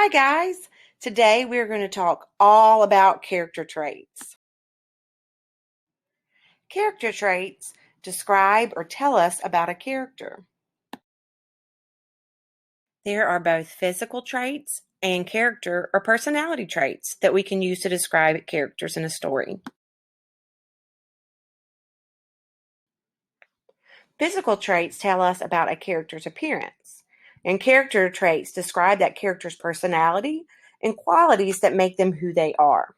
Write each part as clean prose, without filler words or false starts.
Hi guys! Today we're going to talk all about character traits. Character traits describe or tell us about a character. There are both physical traits and character or personality traits that we can use to describe characters in a story. Physical traits tell us about a character's appearance, and character traits describe that character's personality and qualities that make them who they are.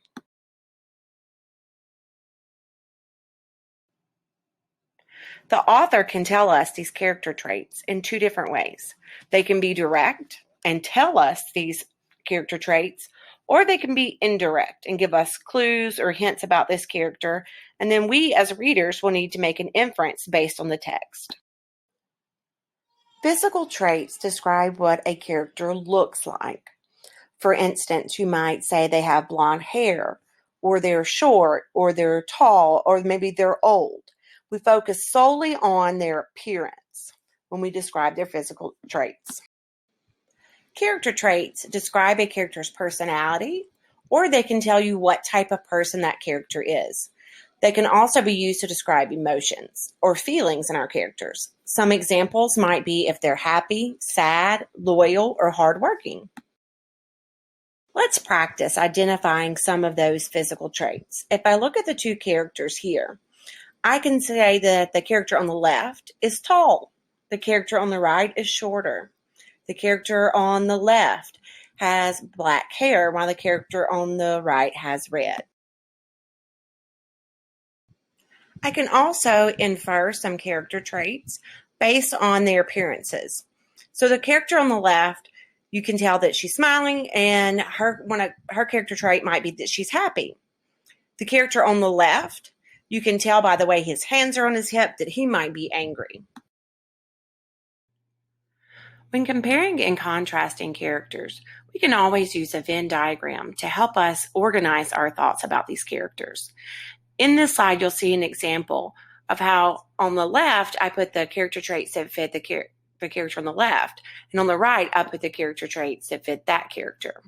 The author can tell us these character traits in two different ways. They can be direct and tell us these character traits, or they can be indirect and give us clues or hints about this character, and then we as readers will need to make an inference based on the text. Physical traits describe what a character looks like. For instance, you might say they have blonde hair, or they're short, or they're tall, or maybe they're old. We focus solely on their appearance when we describe their physical traits. Character traits describe a character's personality, or they can tell you what type of person that character is. They can also be used to describe emotions or feelings in our characters. Some examples might be if they're happy, sad, loyal, or hardworking. Let's practice identifying some of those physical traits. If I look at the two characters here, I can say that the character on the left is tall. The character on the right is shorter. The character on the left has black hair, while the character on the right has red. I can also infer some character traits based on their appearances. So the character on the left, you can tell that she's smiling, and her character trait might be that she's happy. The character on the left, you can tell by the way his hands are on his hip that he might be angry. When comparing and contrasting characters, we can always use a Venn diagram to help us organize our thoughts about these characters. In this slide, you'll see an example of how on the left, I put the character traits that fit the character on the left, and on the right, I put the character traits that fit that character.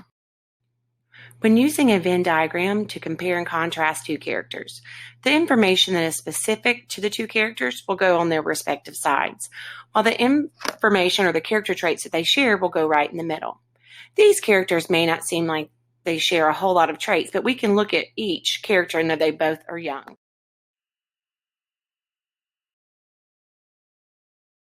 When using a Venn diagram to compare and contrast two characters, the information that is specific to the two characters will go on their respective sides, while the information or the character traits that they share will go right in the middle. These characters may not seem like they share a whole lot of traits, but we can look at each character and know they both are young.